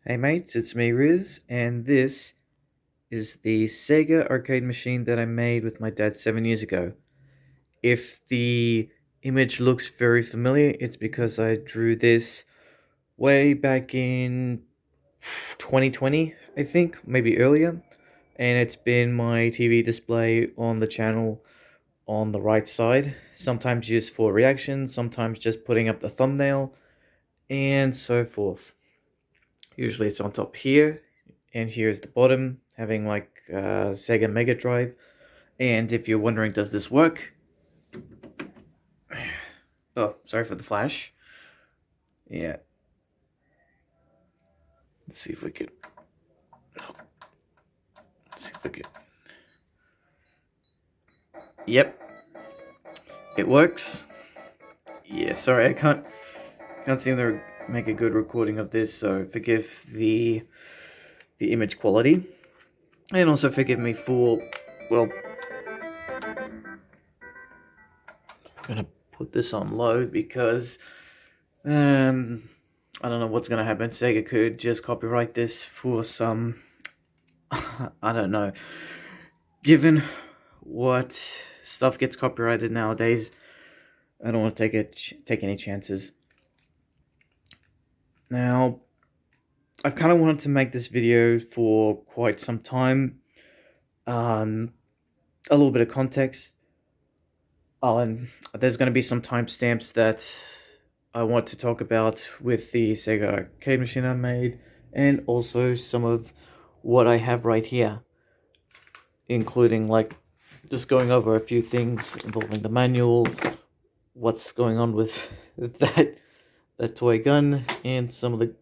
Hey mates, it's me Riz, and this is the Sega arcade machine that I made with my dad 7 years ago. If the image looks very familiar, it's because I drew this way back in 2020, I think, maybe earlier, and it's been my TV display on the channel on the right side, sometimes used for reactions, sometimes just putting up the thumbnail, and so forth. Usually it's on top here, and here's the bottom, having like Sega MegaDrive. And if you're wondering, does this work? Oh, sorry for the flash. Yeah, let's see if we can. No, let's see if we can. Yep, it works. Yeah, sorry, I can't seem to make a good recording of this, so forgive the image quality, and also forgive me for, well, I'm gonna put this on low because I don't know what's gonna happen. Sega could just copyright this for some, I don't know. Given what stuff gets copyrighted nowadays, I don't want to take any chances. Now, I've kind of wanted to make this video for quite some time. A little bit of context. Oh, and there's going to be some timestamps that I want to talk about with the Sega arcade machine I made, and also some of what I have right here, including like just going over a few things involving the manual, what's going on with that toy gun, and some of the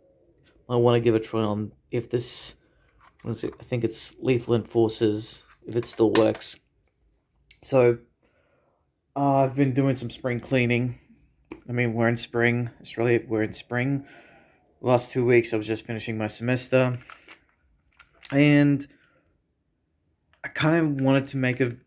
I want to give a try on if this was it, I think it's Lethal Enforcers, if it still works. So I've been doing some spring cleaning. I mean, we're in spring. Australia, we're in spring. The last 2 weeks, I was just finishing my semester, and I kind of wanted to make a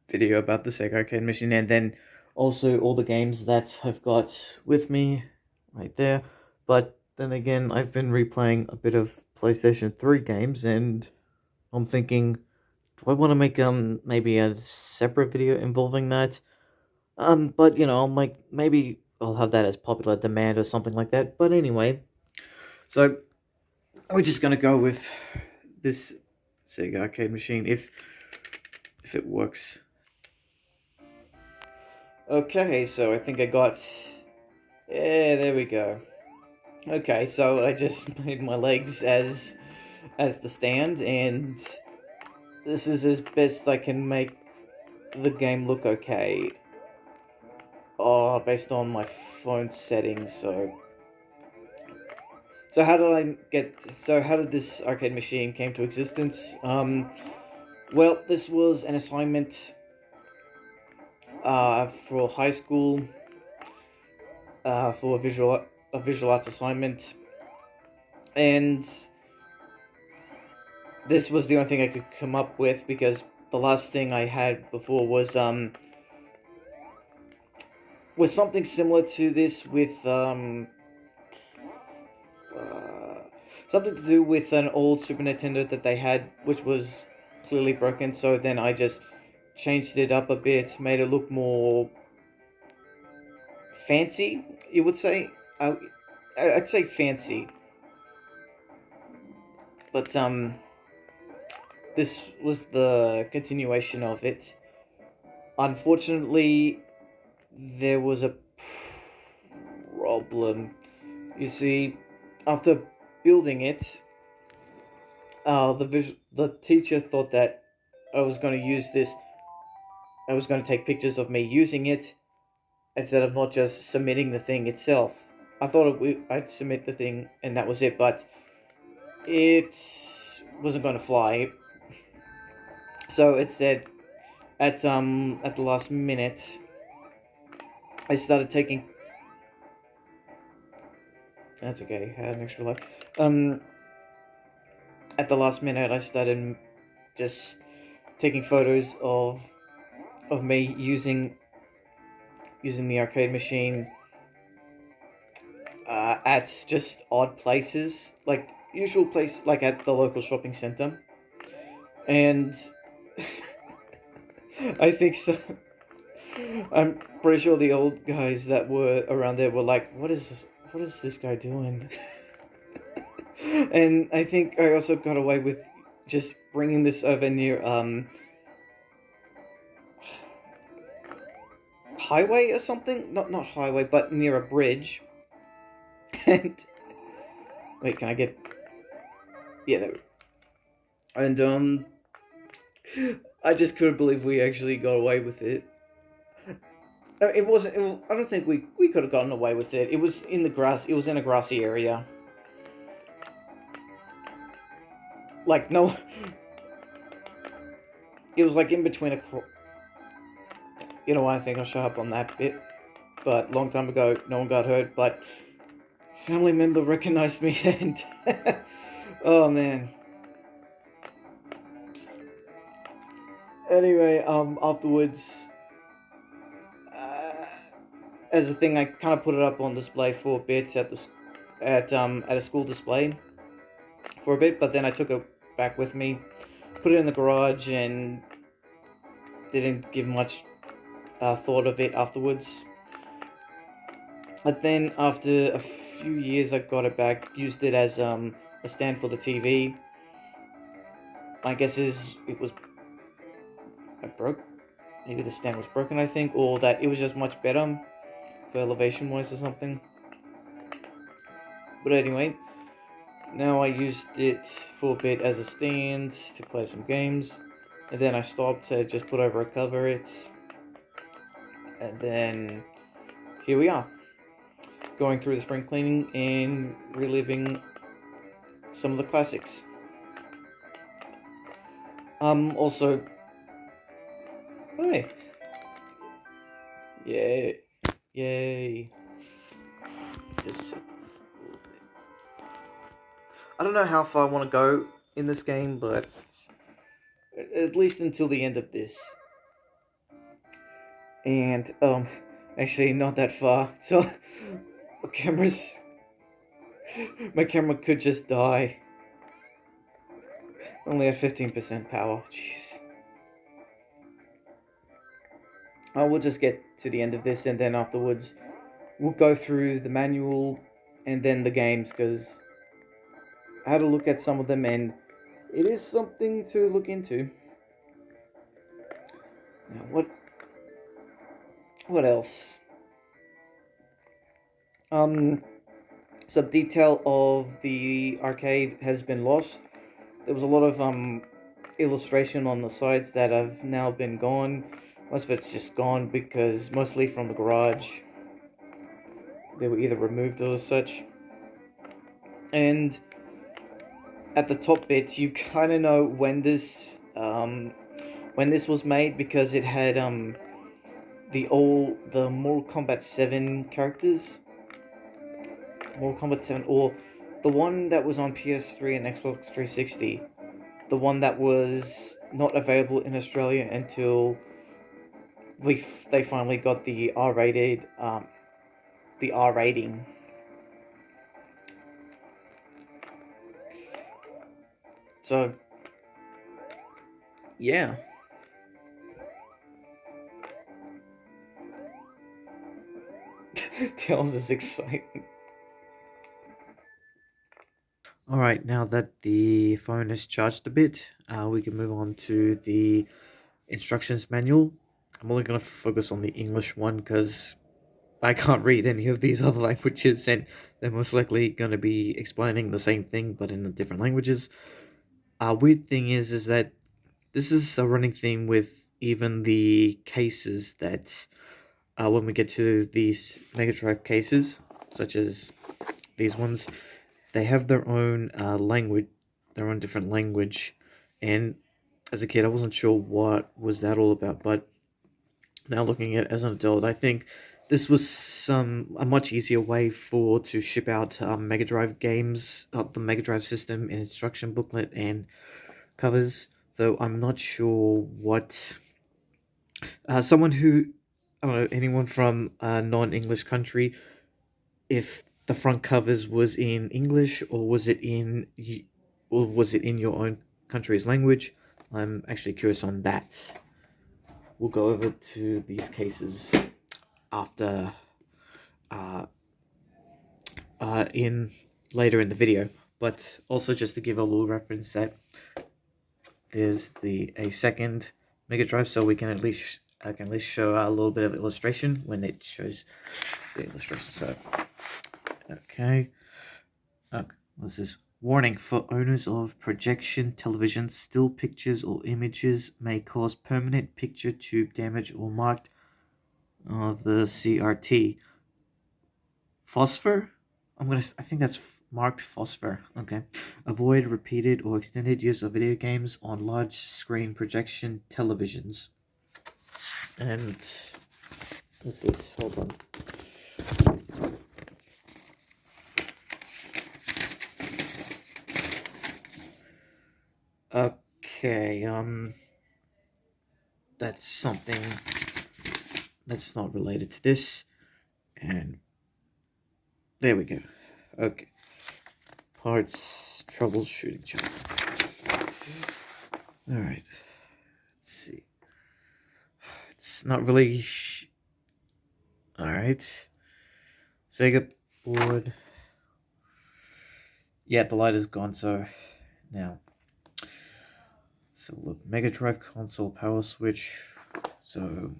video about the Sega arcade machine, and then also all the games that I've got with me right there. But then again, I've been replaying a bit of PlayStation 3 games, and I'm thinking, do I want to make maybe a separate video involving that? But you know, maybe I'll have that as popular demand or something like that. But anyway, so we're just gonna go with this Sega arcade machine if it works. Okay, so I think I got. Yeah, there we go. Okay, so I just made my legs as the stand, and this is as best I can make the game look okay. Oh, based on my phone settings, so how did this arcade machine came to existence? Well, this was an assignment for high school, for a visual arts assignment, and this was the only thing I could come up with because the last thing I had before was something similar to this with something to do with an old Super Nintendo that they had, which was clearly broken. So then I just changed it up a bit, made it look more fancy. You would say, I'd say fancy, but this was the continuation of it. Unfortunately, there was a problem. You see, after building it, the teacher thought that I was going to use this. I was going to take pictures of me using it instead of not just submitting the thing itself. I thought I'd submit the thing and that was it, but it wasn't going to fly. So it said at the last minute, I started taking. That's okay. I had an extra life. At the last minute, I started just taking photos of me using the arcade machine at just odd places. Like usual place, like at the local shopping center, and I think so. I'm pretty sure the old guys that were around there were like, "What is this? What is this guy doing?" And I think I also got away with just bringing this over near highway or something. Not highway, but near a bridge. And wait, can I get? Yeah, there. And I just couldn't believe we actually got away with it. It wasn't. I don't think we could have gotten away with it. It was in the grass. It was in a grassy area. Like no, it was like in between a. You know what? I think I'll shut up on that bit. But long time ago, no one got hurt. But family member recognized me, and oh man. Anyway, afterwards, as a thing, I kind of put it up on display for a bit at a school display for a bit, but then I took it back with me, put it in the garage, and didn't give much thought of it afterwards. But then after a few years, I got it back, used it as a stand for the TV. I guess it was broke. Maybe the stand was broken, I think, or that it was just much better for elevation wise or something. But anyway, now I used it for a bit as a stand to play some games, and then I stopped to just put over a cover it, and then here we are, going through the spring cleaning and reliving some of the classics. Also, hey, yay. Just I don't know how far I want to go in this game, but at least until the end of this. And, actually not that far. So, my camera could just die. Only at 15% power, jeez. I will just get to the end of this, and then afterwards we'll go through the manual and then the games, because I had a look at some of them and it is something to look into. Now, what else? Some detail of the arcade has been lost. There was a lot of illustration on the sides that have now been gone. Most of it's just gone because mostly from the garage. They were either removed or such. And at the top bits, you kind of know when this was made, because it had the Mortal Kombat 7 characters. Mortal Kombat 7, or the one that was on PS3 and Xbox 360. The one that was not available in Australia until they finally got the R-rated, the R rating. So, yeah. Tails is exciting. Alright, now that the phone is charged a bit, we can move on to the instructions manual. I'm only going to focus on the English one because I can't read any of these other languages, and they're most likely going to be explaining the same thing but in different languages. Weird thing is that this is a running theme with even the cases that, when we get to these MegaDrive cases, such as these ones, they have their own language, their own different language, and as a kid I wasn't sure what was that all about, but now looking at it as an adult, I think this was a much easier way to ship out MegaDrive games, the MegaDrive system and instruction booklet and covers, though I'm not sure what someone who, I don't know, anyone from a non-English country, if the front covers was in English, or was it or was it in your own country's language? I'm actually curious on that. We'll go over to these cases after uh, in later in the video, but also just to give a little reference that there's a second Mega Drive, so we can at least I can at least show a little bit of illustration when it shows the illustration. So okay, what's this? Warning for owners of projection television, still pictures or images may cause permanent picture tube damage or marked of the CRT. Phosphor? I think that's marked phosphor. Okay. Avoid repeated or extended use of video games on large screen projection televisions. And what's this? Hold on. Okay, that's something that's not related to this. And there we go. Okay. Parts troubleshooting chart. Alright. Let's see. It's not really. Alright. Sega board. Yeah, the light is gone, so now. So look, Mega Drive console power switch. So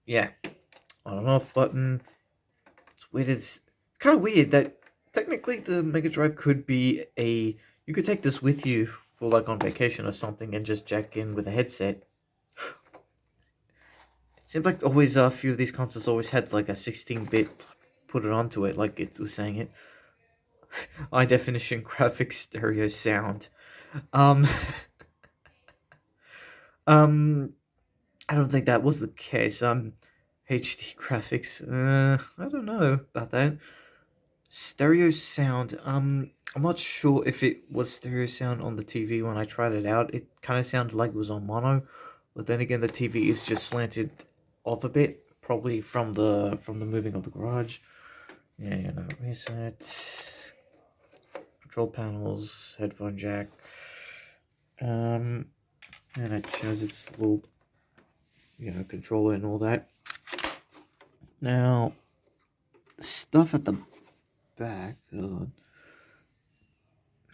yeah, on and off button. It's weird. It's kind of weird that technically the Mega Drive could be you could take this with you for like on vacation or something and just jack in with a headset. It seems like always a few of these consoles always had like a 16-bit put it onto it, like it was saying it. High definition graphics stereo sound. I don't think that was the case. HD graphics. I don't know about that. Stereo sound. I'm not sure if it was stereo sound on the TV when I tried it out. It kind of sounded like it was on mono, but then again, the TV is just slanted off a bit, probably from the moving of the garage. Yeah, no reset. Control panels, headphone jack. And it shows its little, controller and all that. Now, the stuff at the back. Hold on.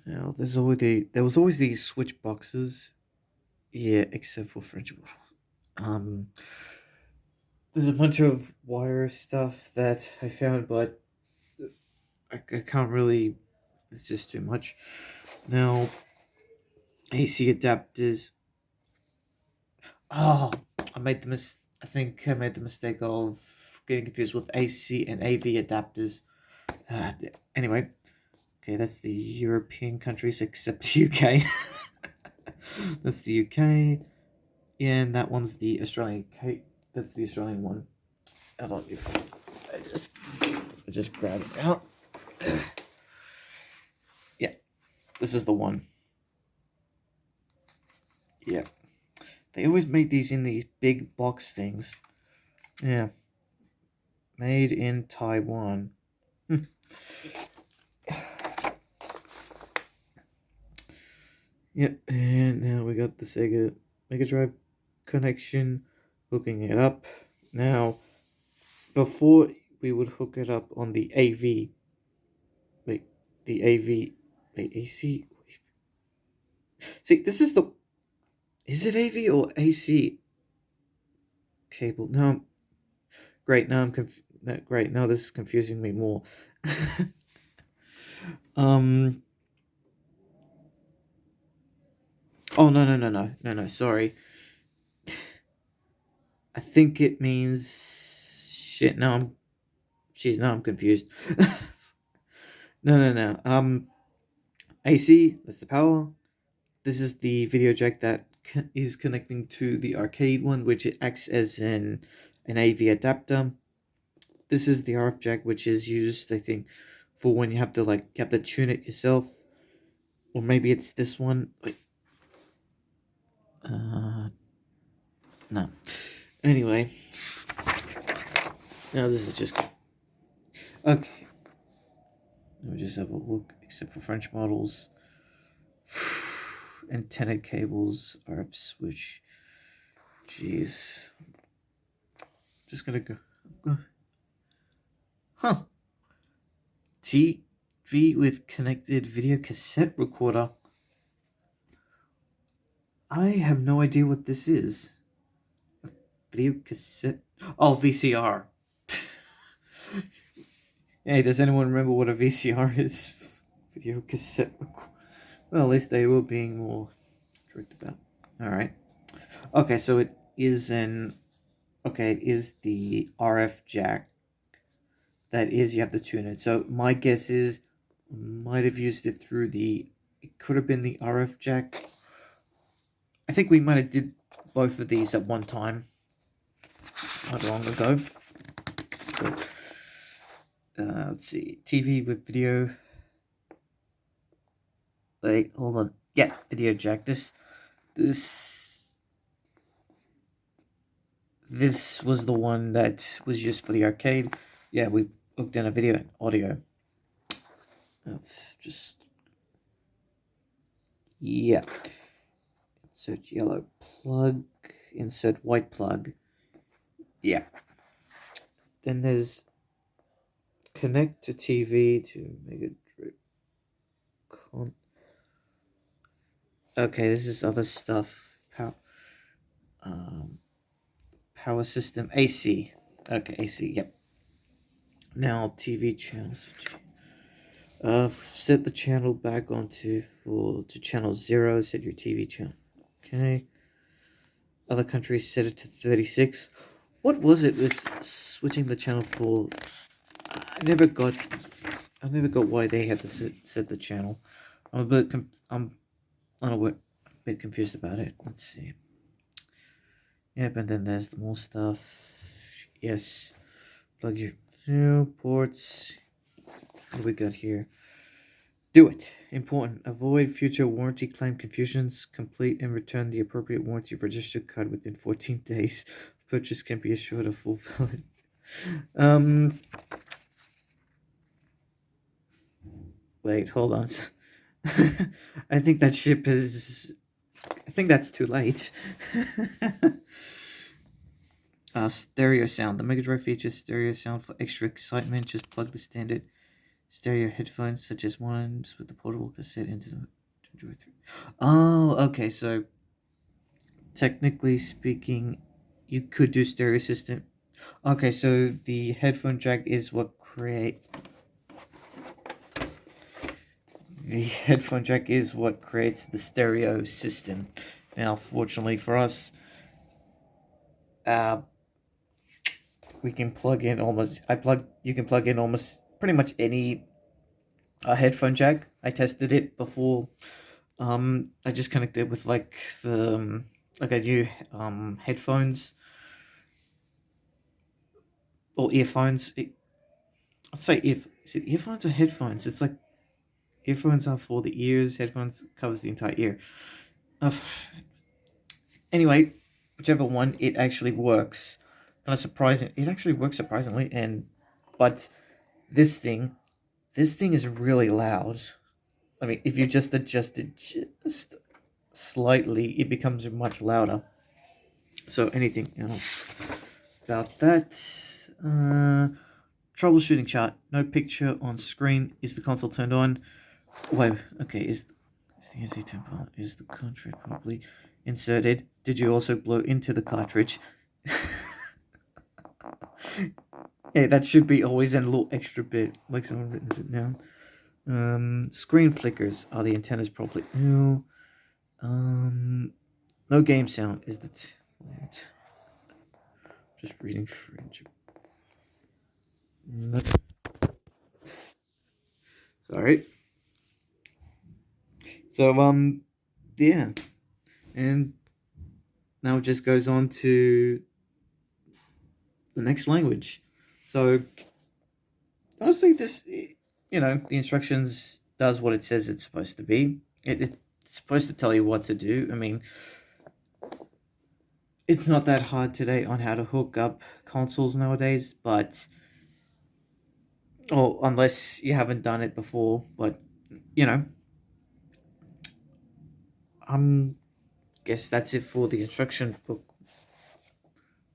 Now, there was always these switch boxes. Yeah, except for French models. There's a bunch of wire stuff that I found, but I can't really. It's just too much. Now, AC adapters. Oh, I think I made the mistake of getting confused with AC and AV adapters. Anyway, okay, that's the European countries except UK. That's the UK. Yeah, and that one's the Australian. That's the Australian one. Hold on, I just grab it out. Yeah, this is the one. Yeah, they always make these in these big box things. Yeah, made in Taiwan. Yep, and now we got the Sega Mega Drive connection, hooking it up. Now, before we would hook it up on the AV, AC. See, this is is it AV or AC cable? No, great. Now great. Now this is confusing me more. Oh, no, sorry. I think it means shit. Now I'm confused. No. AC, that's the power. This is the video jack that is connecting to the arcade one, which acts as an AV adapter. This is the RF jack, which is used, I think, for when you have to tune it yourself. Or maybe it's this one. Wait. No. Anyway. Now this is just. Okay, let me just have a look. Except for French models, antenna cables, RF switch. Jeez, just gonna go. Huh? TV with connected video cassette recorder. I have no idea what this is. Video cassette. Oh, VCR. Hey, does anyone remember what a VCR is? Video cassette recorder. Well, at least they were being more strict about. All right. Okay, so it is an. Okay, it is the RF jack. That is, you have to tune it. So my guess is, might have used it through the. It could have been the RF jack. I think we might have did both of these at one time. Not long ago. So, let's see. TV with video. Wait, hold on. Yeah, video jack. This was the one that was used for the arcade. Yeah, we hooked in a video and audio. That's just, yeah. Insert yellow plug. Insert white plug. Yeah. Then there's connect to TV to MegaDrive. Okay, this is other stuff. Power system AC. Okay, AC. Yep. Now TV channels. Set the channel back onto to channel 0. Set your TV channel. Okay. Other countries set it to 36. What was it with switching the channel for? I never got why they had to set the channel. I'm a bit a bit confused about it. Let's see. Yep, and then there's the more stuff. Yes. Plug your ports. What do we got here? Do it. Important. Avoid future warranty claim confusions. Complete and return the appropriate warranty register card within 14 days. Purchase can be assured of full valid. Wait, hold on. I think that ship is. I think that's too late. Stereo sound. The MegaDrive features stereo sound for extra excitement. Just plug the standard stereo headphones, such as ones with the portable cassette, into the enjoy through. Oh, okay. So, technically speaking, you could do stereo system. Okay, so the headphone jack is what creates the stereo system. Now, fortunately for us, we can plug in almost. You can plug in almost pretty much any headphone jack. I tested it before. I just connected with like the like a new headphones or earphones. I'd say is it earphones or headphones? It's like earphones are for the ears. Headphones covers the entire ear. Anyway, whichever one, it actually works. Kind of surprising. It actually works surprisingly, but this thing is really loud. I mean, if you just adjust it just slightly, it becomes much louder. So anything else about that? Troubleshooting chart. No picture on screen. Is the console turned on? Wait, okay, is the AC temper? Is the cartridge properly inserted? Did you also blow into the cartridge? Yeah, that should be always in a little extra bit, like someone written it down. Screen flickers. Are the antennas properly? No. No game sound. Is the just reading French. Sorry. So yeah, and now it just goes on to the next language. So honestly, the instructions does what it says it's supposed to be. It's supposed to tell you what to do. I mean, it's not that hard today on how to hook up consoles nowadays, but Or unless you haven't done it before, but you know, I'm guess that's it for the instruction book.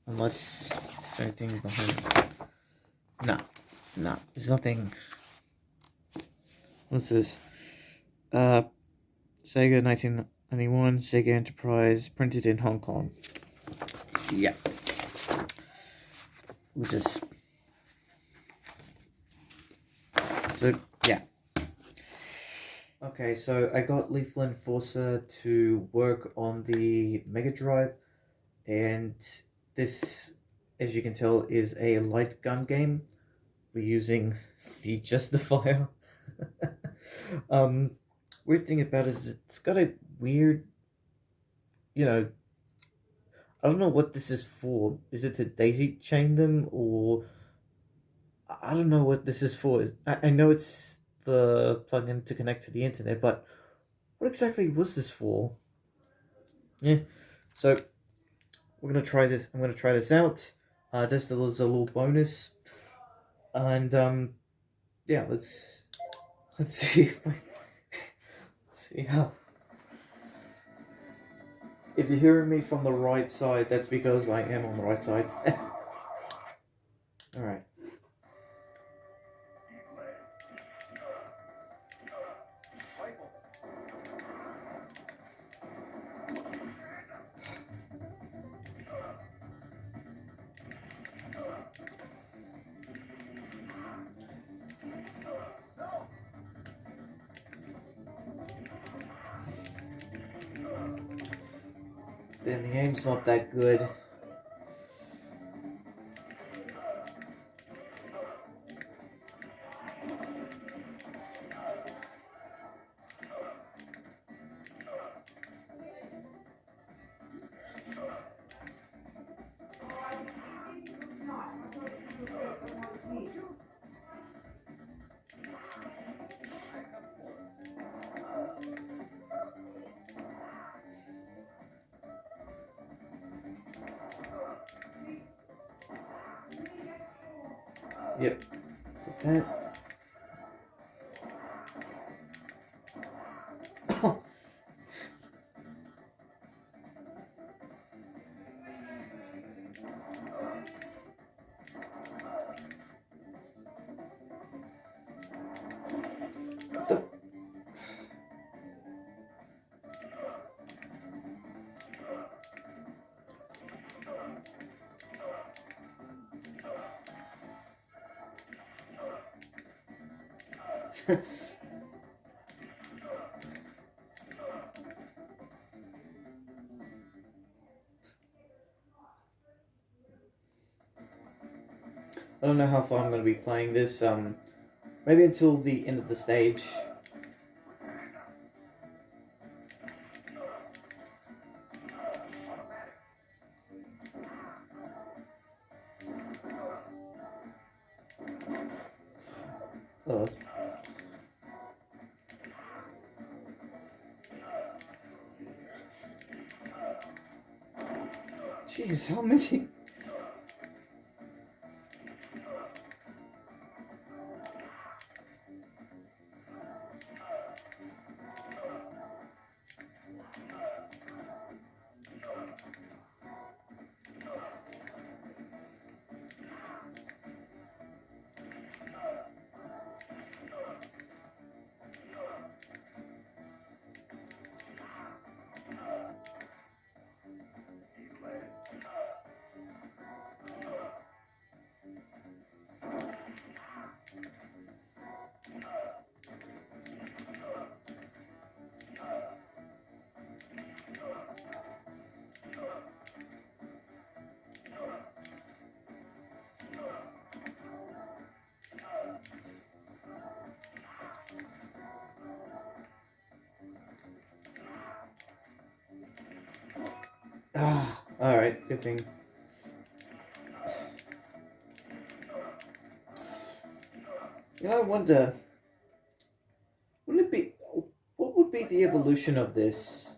Unless there's anything behind it. No, no, there's nothing. What's this? Uh, Sega 1991, Sega Enterprise, printed in Hong Kong. Yeah. We'll just... So, yeah. Okay, so I got Lethal Enforcer to work on the Mega Drive, and this, as you can tell, is a light gun game. We're using the Justifier. Weird thing about it is it's got a weird, you know, I don't know what this is for. Is it to daisy chain them, or I don't know what this is for. I know it's the plugin to connect to the internet, but what exactly was this for? Yeah, so we're gonna try this. I'm gonna try this out. Just as a little bonus, and yeah, let's see if let's see how. If you're hearing me from the right side, that's because I am on the right side. All right. Then the aim's not that good. Yep. Put that. Oh. The... I don't know how far I'm going to be playing this. Maybe until the end of the stage. Oh, jeez, how many? Ah, alright, good thing. You know, I wonder, wouldn't it be, what would be the evolution of this?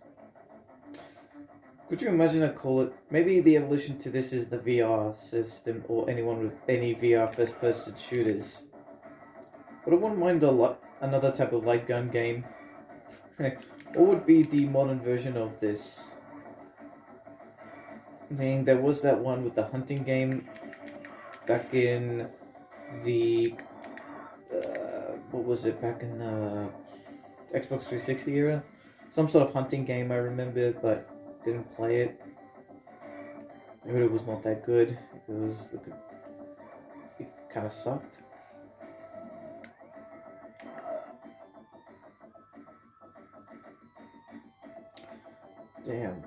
Could you imagine a call it, maybe the evolution to this is the VR system, or anyone with any VR first person shooters. But I wouldn't mind another type of light gun game. What would be the modern version of this? I mean, there was that one with the hunting game back in the what was it, back in the Xbox 360 era? Some sort of hunting game I remember, but didn't play it. I heard it was not that good because it kind of sucked. Damn.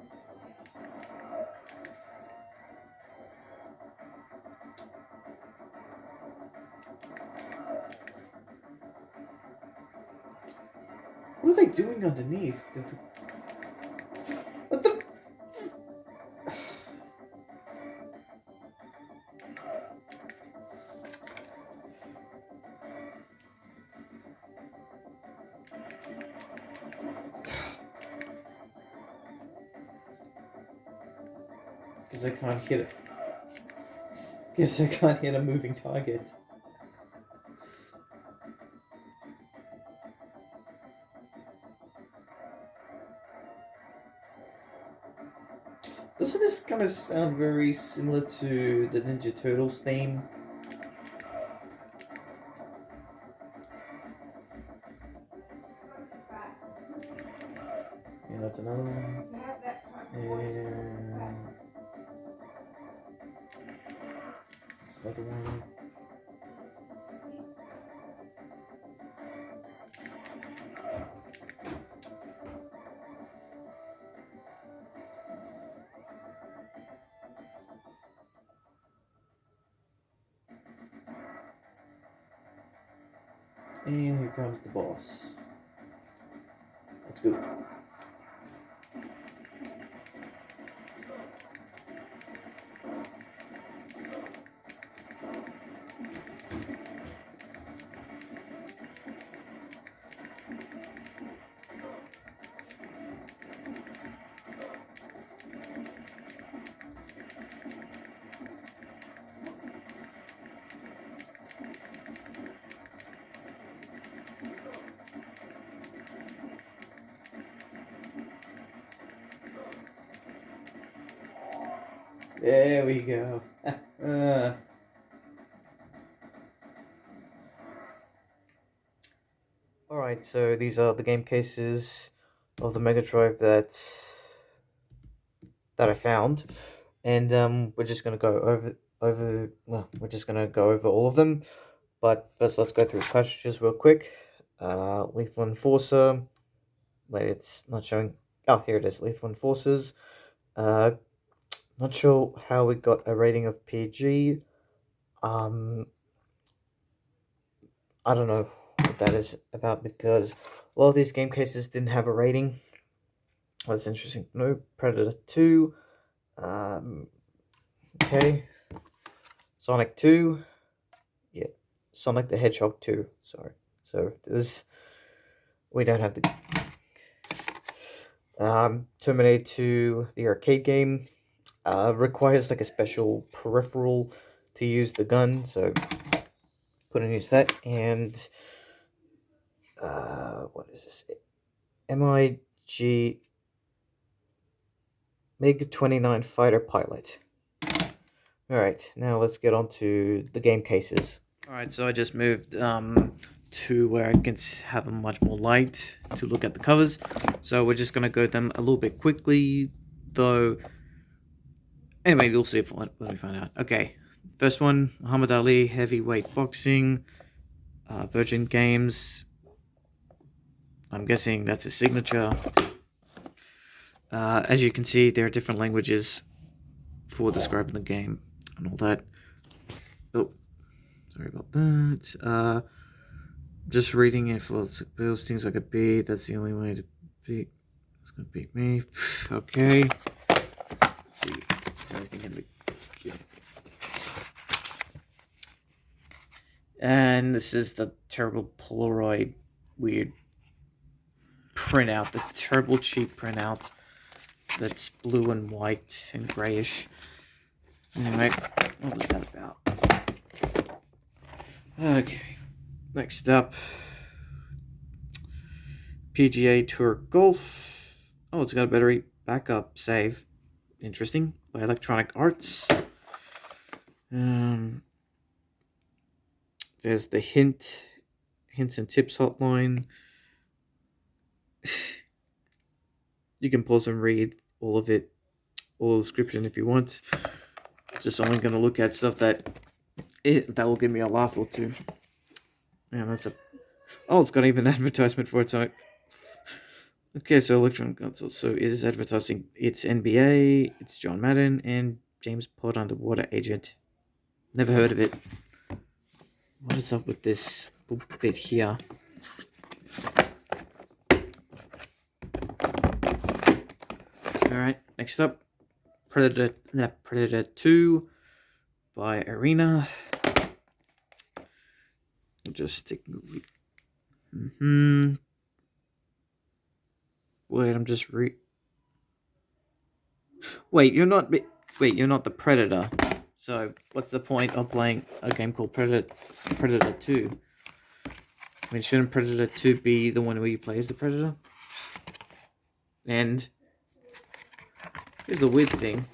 What are they doing underneath? What the? Because I can't hit it. Guess I can't hit a moving target. Doesn't this kind of sound very similar to the Ninja Turtles theme? Yeah, that's another one. And that's another one. And here comes the boss. Let's go. There we go. Alright, so these are the game cases of the Mega Drive that I found, and we're just gonna go we're just gonna go over all of them. But first, let's go through the cartridges real quick. Lethal Enforcer. Wait, it's not showing. Oh, here it is. Lethal Enforcers. Not sure how we got a rating of PG. I don't know what that is about because a lot of these game cases didn't have a rating. That's interesting. No, Predator 2. Okay. Sonic 2. Yeah. Sonic the Hedgehog 2. Sorry. So we don't have the Terminator 2, the arcade game. Requires like a special peripheral to use the gun, so couldn't use that. And what is this? MiG MiG-29 fighter pilot. Alright, now let's get on to the game cases. Alright, so I just moved to where I can have a much more light to look at the covers. So we're just going to go them a little bit quickly, though. Anyway, we'll see when we find out. Okay, first one, Muhammad Ali, heavyweight boxing, Virgin Games. I'm guessing that's a signature. As you can see, there are different languages for describing the game and all that. Oh, sorry about that. Just reading it for those things like a B. That's the only way to beat. It's gonna beat me. Okay. Let's see. Is everything gonna be good? And this is the terrible Polaroid weird printout. The terrible cheap printout. That's blue and white and grayish. Anyway, what was that about? Okay. Next up, PGA Tour Golf. Oh, it's got a battery backup save. Interesting. By Electronic Arts. There's the hints and tips hotline. You can pause and read all of it, all the description if you want. Just only going to look at stuff that will give me a laugh or two. Man, that's a... Oh, it's got even an advertisement for its own. Okay, so Electronic Console. So it is advertising it's NBA, it's John Madden, and James Pod Underwater Agent. Never heard of it. What is up with this little bit here? Alright, next up. Predator 2 by Arena. I'll just stick... Wait, I'm just Wait, you're not the Predator. So, what's the point of playing a game called Predator 2? I mean, shouldn't Predator 2 be the one where you play as the Predator? And here's the weird thing.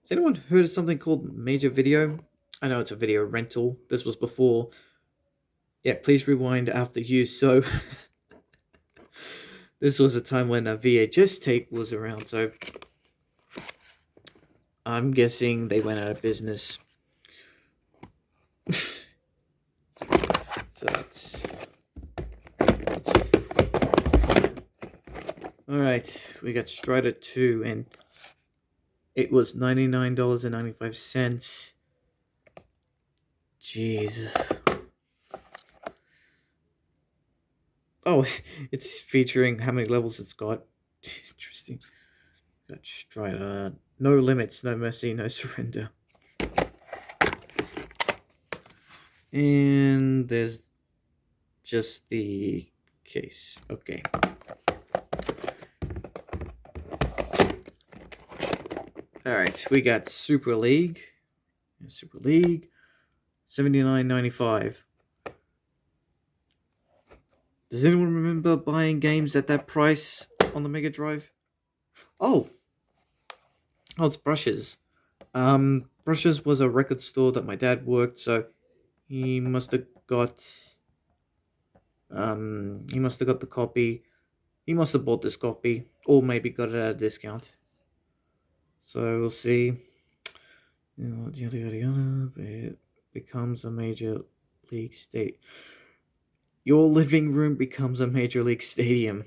Has anyone heard of something called Major Video? I know it's a video rental. This was before. Yeah, please rewind after use. So this was a time when a VHS tape was around. So I'm guessing they went out of business. So that's all right. We got Strider 2, and it was $99.95. Jeez. Oh, it's featuring how many levels it's got. Interesting. Got Strider. No limits, no mercy, no surrender. And there's just the case. Okay. Alright, we got Super League. Super League. $79.95. Does anyone remember buying games at that price on the Mega Drive? Oh, it's Brushes. Brushes was a record store that my dad worked, so he must have got the copy. He must have bought this copy, or maybe got it at a discount. So we'll see. Yada yada yada. It becomes a major league state. Your living room becomes a major league stadium.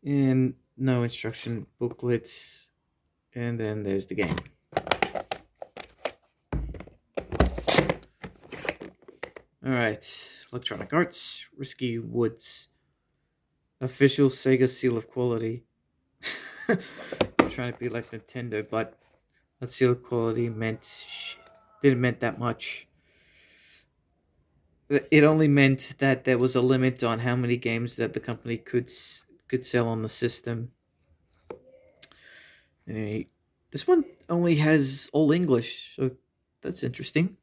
And no instruction booklets. And then there's the game. Alright. Electronic Arts. Risky Woods. Official Sega seal of quality. I'm trying to be like Nintendo, but that seal of quality didn't mean that much. It only meant that there was a limit on how many games that the company could sell on the system. Anyway, this one only has all English, so that's interesting.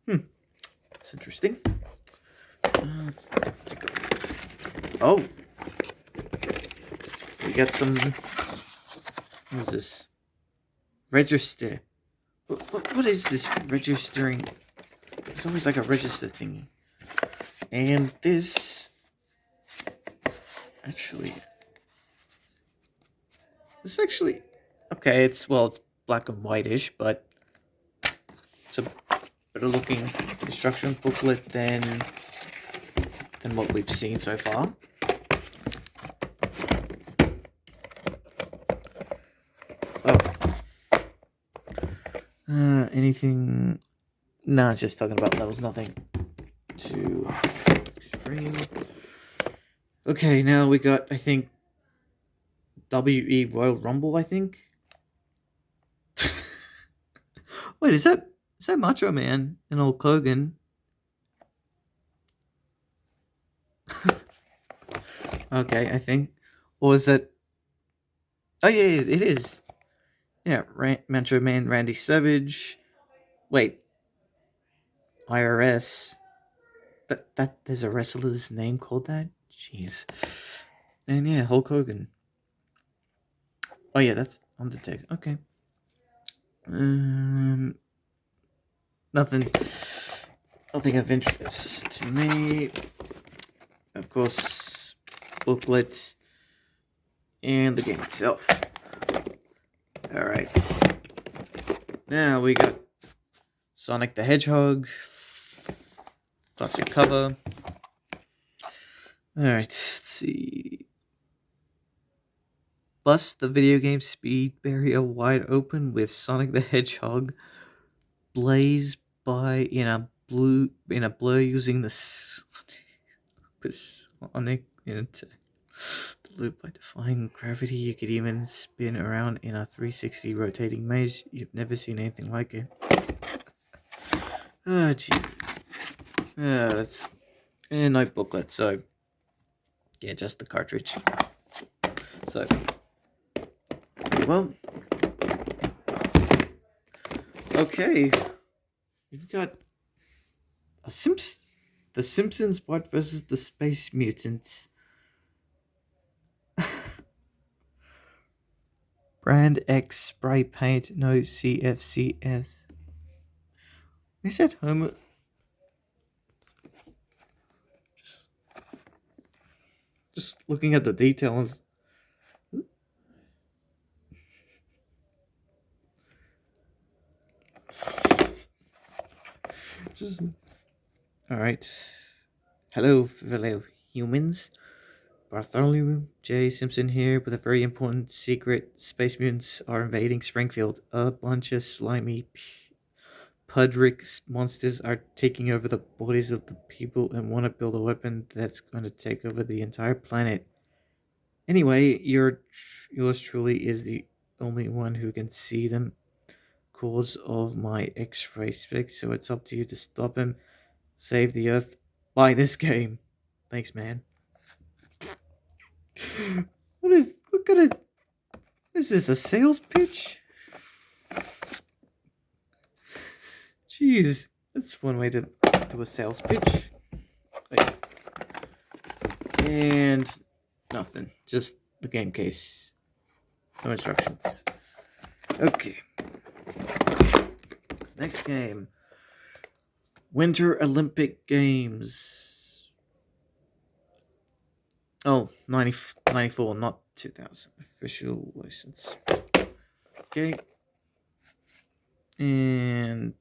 That's interesting. Let's take a look. Oh, we got some. What is this? Register. What is this registering? It's always like a register thingy. And this... Actually... Okay, it's black and whitish, but... It's a better looking instruction booklet than what we've seen so far. Anything? Nah, it's just talking about levels, nothing too extreme. Okay, now we got, I think, WE Royal Rumble, I think. Wait, is that Macho Man and Hulk Hogan? Okay, I think. Or is that... Oh yeah, it is. Yeah, Metro Man, Randy Savage. Wait, IRS. That there's a wrestler's name called that. Jeez. And yeah, Hulk Hogan. Oh yeah, that's Undertaker. Okay. Um, nothing. Nothing of interest to me. Of course, booklet and the game itself. All right. Now we got Sonic the Hedgehog. Classic cover. All right. Let's see. Bust the video game speed barrier wide open with Sonic the Hedgehog blaze by in a blur using the Sonic into the loop by defying gravity. You could even spin around in a 360 rotating maze. You've never seen anything like it. Oh gee. That's no booklet, so yeah, just the cartridge. So well, okay, we've got the Simpsons part versus the Space Mutants. Brand X spray paint, no CFCS. Is that Homer? Just looking at the details. Just all right. Hello, fellow humans. Bartholomew J. Simpson here with a very important secret. Space mutants are invading Springfield. A bunch of slimy Pudrick monsters are taking over the bodies of the people and want to build a weapon that's going to take over the entire planet. Anyway, yours truly is the only one who can see them. Cause of my X-ray specs, so it's up to you to stop him. Save the Earth. Buy this game. Thanks, man. What kind of is this, a sales pitch? Jeez, that's one way to do a sales pitch. Wait. And nothing, just the game case. No instructions. Okay. Next game. Winter Olympic Games. Oh, 94, not 2000. Official license. Okay. And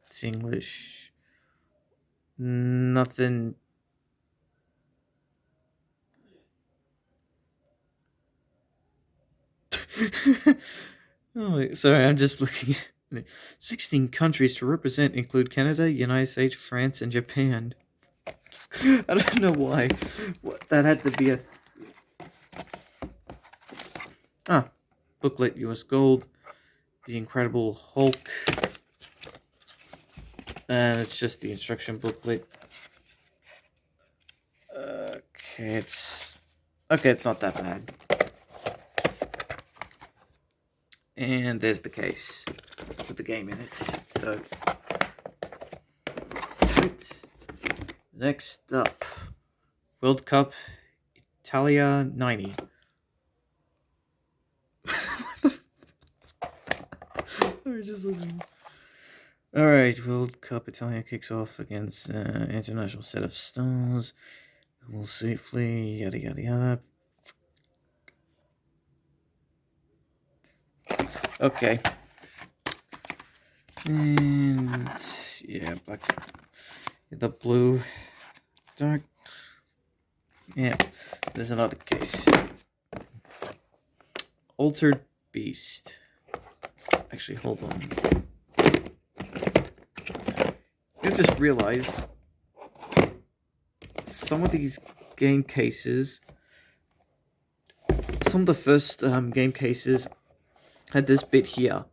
it's English. Nothing. Oh, sorry, I'm just looking at 16 countries to represent include Canada, United States, France, and Japan. I don't know why. That had to be a... booklet, US Gold, The Incredible Hulk, and it's just the instruction booklet. Okay, it's not that bad. And there's the case with the game in it. So, right. Next up, World Cup Italia 90. Just looking. All right, World Cup Italia kicks off against international set of stars. Will safely yada yada yada. Okay. And yeah, black, the blue, dark. Yeah, there's another case. Altered Beast. Actually, hold on. You just realize some of these game cases, some of the first game cases had this bit here.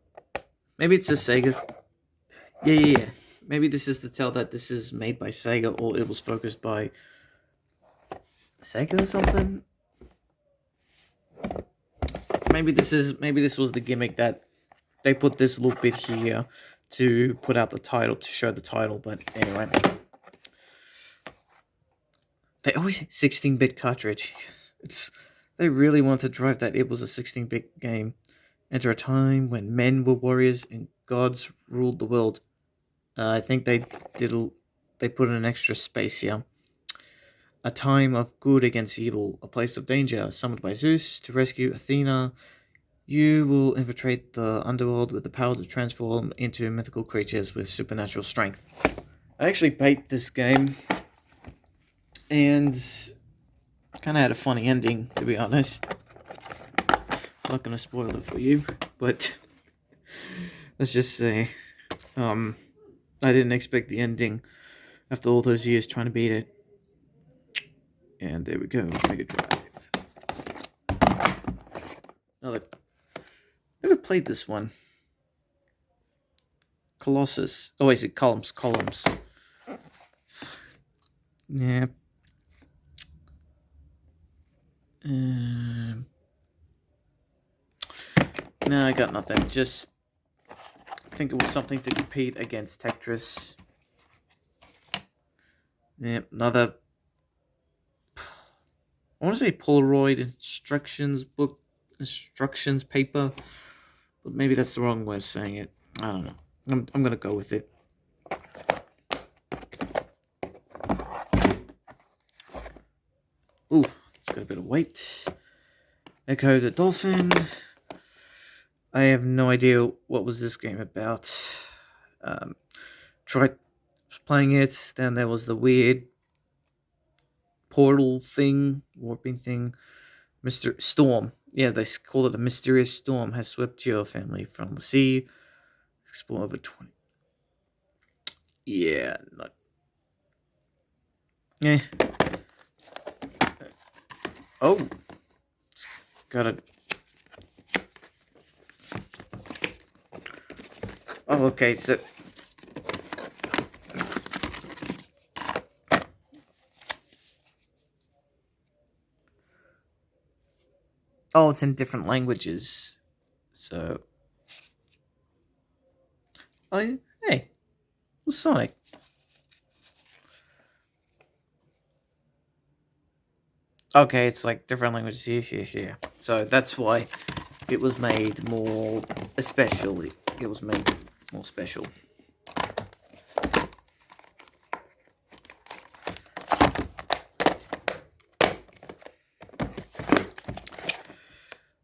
Maybe it's a Sega. Yeah. Maybe this is to tell that this is made by Sega, or it was focused by Sega or something. maybe this was the gimmick that they put this little bit here to put out the title, to show the title. But anyway, they always say 16-bit cartridge. They really want to drive that it was a 16-bit game. Enter a time when men were warriors and gods ruled the world. I think they put in an extra space here. A time of good against evil, a place of danger, summoned by Zeus to rescue Athena. You will infiltrate the underworld with the power to transform into mythical creatures with supernatural strength. I actually beat this game, and kind of had a funny ending, to be honest. I'm not going to spoil it for you, but let's just say, I didn't expect the ending after all those years trying to beat it. And there we go, Mega Drive. Never played this one. Colossus. Oh, is it Columns? Columns. Yeah. No, I got nothing. Just I think it was something to compete against Tetris. Yeah, another. I want to say Polaroid instructions paper, but maybe that's the wrong way of saying it. I don't know. I'm gonna go with it. Ooh, it's got a bit of weight. Echo the Dolphin. I have no idea what was this game about. Tried playing it, then there was the weird portal thing, warping thing. Mr. Storm. Yeah, they call it a mysterious storm has swept your family from the sea. Explore over 20. Yeah, not. Eh. Oh. It's got a. Oh, okay, so. Oh, it's in different languages. So. Oh, hey. What's Sonic? Okay, it's like different languages here. So that's why it was made more especially. It was made more special.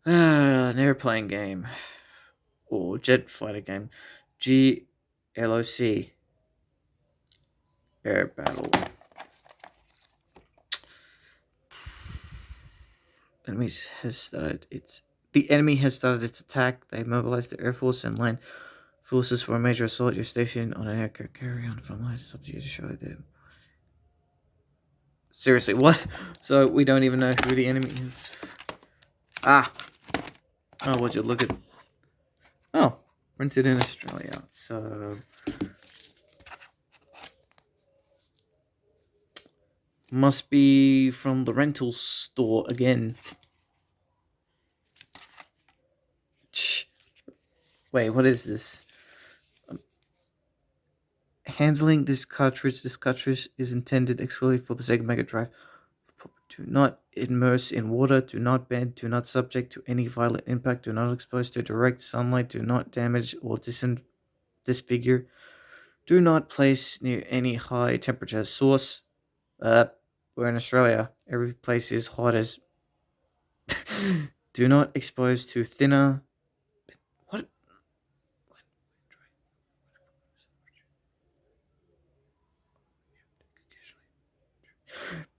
An airplane game. Or jet fighter game. GLOC. Air battle. The enemy has started its attack. They mobilized the air force and land forces for a major assault. You're stationed on an aircraft carrier from lines. It's up to you to show them. Seriously, what? So we don't even know who the enemy is. Ah. Oh, would you look at? Oh, rented in Australia. So must be from the rental store again. Wait, what is this? Handling this cartridge. This cartridge is intended exclusively for the Sega MegaDrive. Do not immerse in water. Do not bend. Do not subject to any violent impact. Do not expose to direct sunlight. Do not damage or disfigure. Do not place near any high temperature source. We're in Australia. Every place is hot as. Do not expose to thinner. What?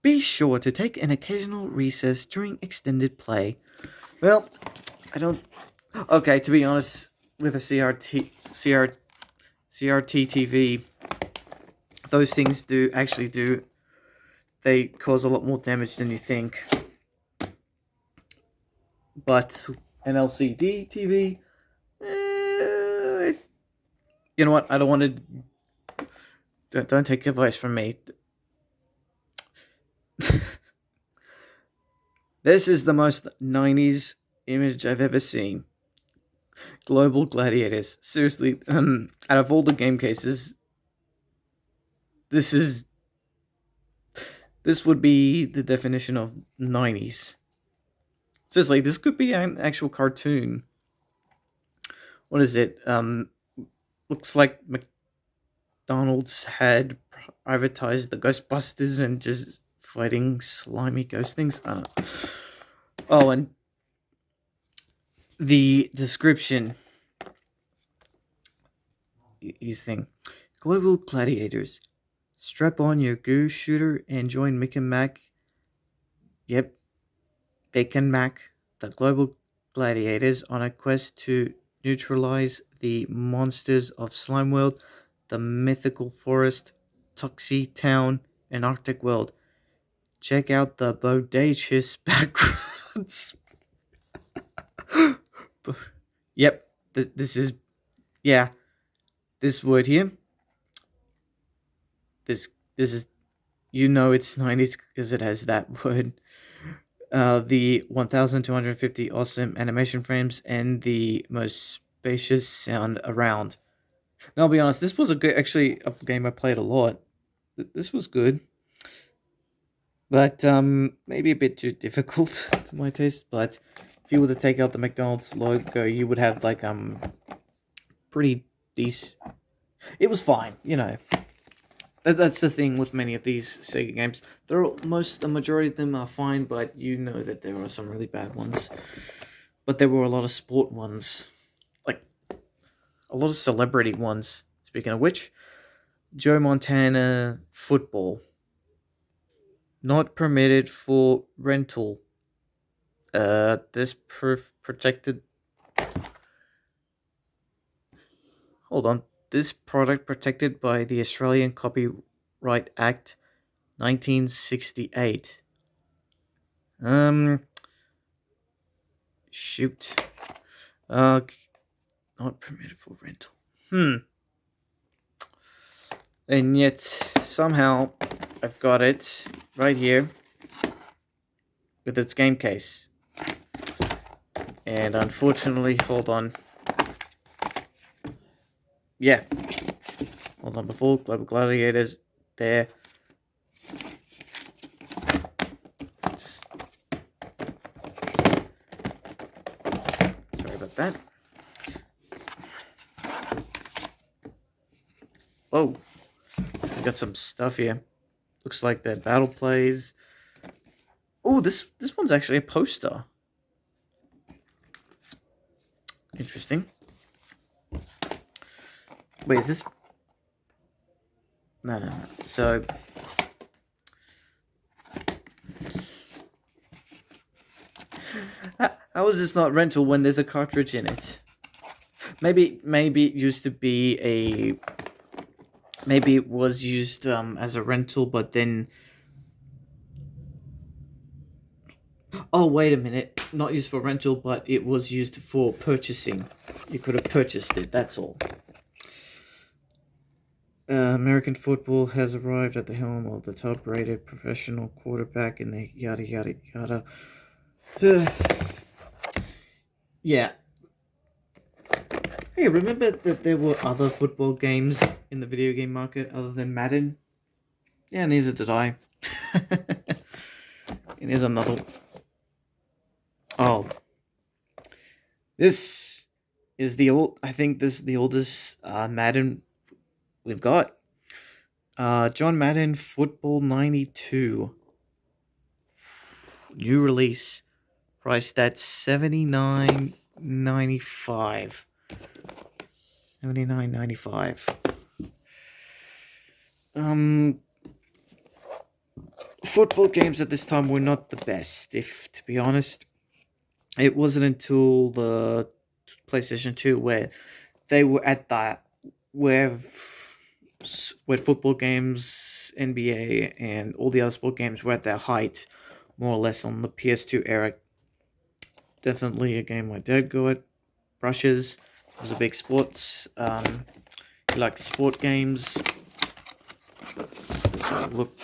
Be sure to take an occasional recess during extended play. Well, I don't. Okay, to be honest, with a CRT TV, those things do. They cause a lot more damage than you think. But an LCD TV, you know what? I don't want to. Don't take advice from me. This is the most 90s image I've ever seen. Global Gladiators. Seriously, out of all the game cases, this is this would be the definition of 90s. Seriously, this could be an actual cartoon. What is it? Looks like McDonald's had privatized the Ghostbusters and just fighting slimy ghost things. I don't know. Oh, and the description is thing. Global Gladiators. Strap on your goo shooter and join Mick and Mac. Yep, Mick and Mac, the Global Gladiators, on a quest to neutralize the monsters of Slime World, the mythical forest, Toxie Town, and Arctic World. Check out the bodacious backgrounds. Yep, this is, yeah, this word here. This is, you know, it's 90s because it has that word. The 1,250 awesome animation frames and the most spacious sound around. Now, I'll be honest, this was actually a game I played a lot. This was good, but maybe a bit too difficult to my taste. But if you were to take out the McDonald's logo, you would have like pretty decent. It was fine, you know. That's the thing with many of these Sega games. The majority of them are fine, but you know that there are some really bad ones. But there were a lot of sport ones, like a lot of celebrity ones. Speaking of which, Joe Montana football not permitted for rental. This protected. Hold on. This product protected by the Australian Copyright Act 1968. Shoot. Not permitted for rental. And yet, somehow, I've got it right here with its game case. And unfortunately, hold on. Yeah. Hold on, before Global Gladiators, there. Sorry about that. Oh, we got some stuff here. Looks like that battle plays. Oh, this one's actually a poster. Interesting. Wait, is this? No. So, how is this not rental when there's a cartridge in it? Maybe it used to be a. Maybe it was used as a rental, but then. Oh, wait a minute. Not used for rental, but it was used for purchasing. You could have purchased it, that's all. American football has arrived at the helm of the top-rated professional quarterback in the yada yada yada. Yeah. Hey, remember that there were other football games in the video game market other than Madden? Yeah, neither did I. And here's another. Oh. This is I think this is the oldest Madden we've got. John Madden Football 92. New release. Priced at $79.95. $79.95. Football games at this time were not the best, to be honest. It wasn't until the PlayStation 2 where they were at that, where football games, NBA, and all the other sport games were at their height, more or less on the PS2 era. Definitely a game my dad got. Brushes was a big sports. He liked sport games. So look,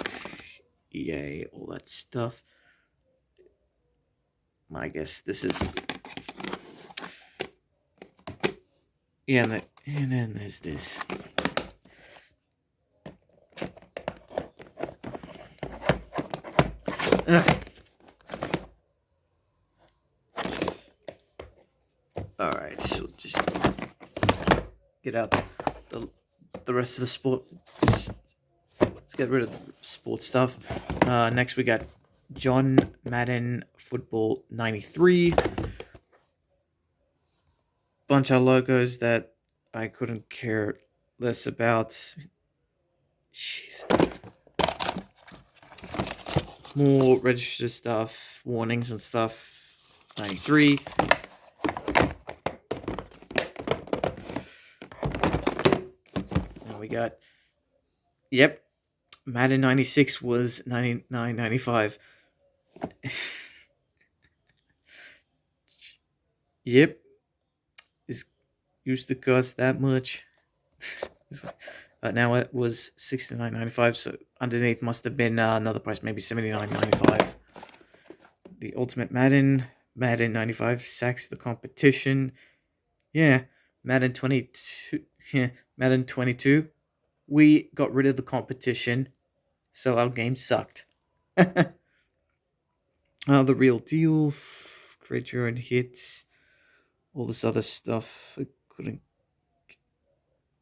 EA, all that stuff. I guess this is Yeah, and then there's this. Alright, so we'll just get out the rest of the sport. Let's get rid of the sports stuff. Next we got John Madden Football 93. Bunch of logos that I couldn't care less about. Jeez. More register stuff, warnings and stuff. 93. And we got, yep, Madden 96 was $99.95. Yep. This used to cost that much. Now it was $69.95, so underneath must have been another price, maybe $79.95. The Ultimate Madden 95, Sacks the Competition. Yeah, Madden 22. Yeah, Madden 22. We got rid of the competition, so our game sucked. The Real Deal, create your own hits, all this other stuff. I couldn't.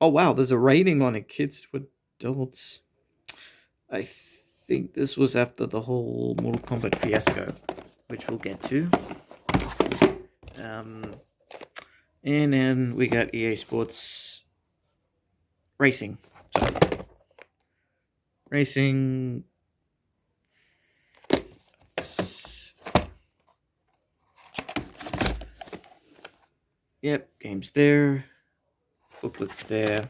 Oh wow, there's a rating on it, kids to adults. I think this was after the whole Mortal Kombat fiasco, which we'll get to. And then we got EA Sports Racing. Sorry. Racing. Yep, games there. Booklets there.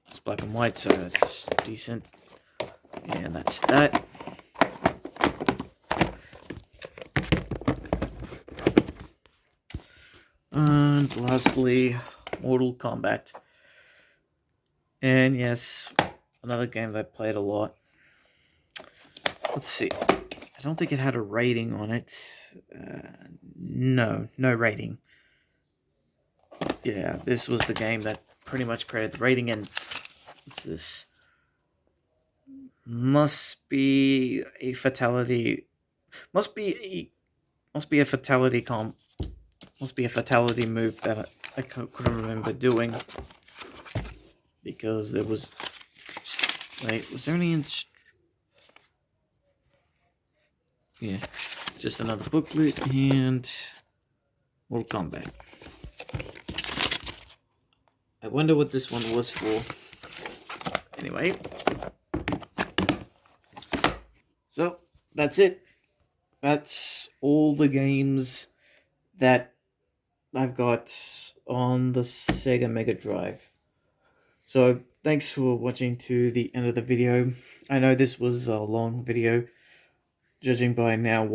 It's black and white, so it's decent. And that's that. And lastly, Mortal Kombat. And yes, another game that I played a lot. Let's see. I don't think it had a rating on it. No rating. Yeah, this was the game that pretty much created the rating. And what's this? Must be a fatality. Must be a fatality move that I couldn't remember doing, because there was. Wait, was there any? Yeah, just another booklet and Mortal Kombat. I wonder what this one was for. Anyway, so that's it. That's all the games that I've got on the Sega MegaDrive. So thanks for watching to the end of the video. I know this was a long video, judging by now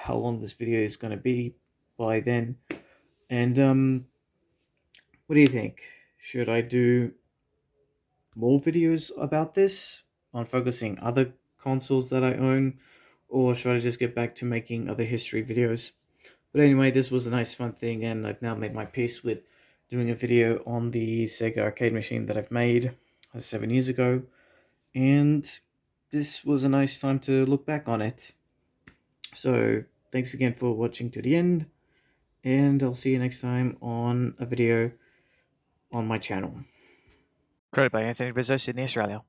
how long this video is going to be by then. And what do you think? Should I do more videos about this on focusing other consoles that I own, or should I just get back to making other history videos? But anyway, this was a nice fun thing, and I've now made my peace with doing a video on the Sega arcade machine that I've made 7 years ago, and this was a nice time to look back on it. So thanks again for watching to the end, and I'll see you next time on a video on my channel. Created by Anthony Bezos, Sydney, Australia.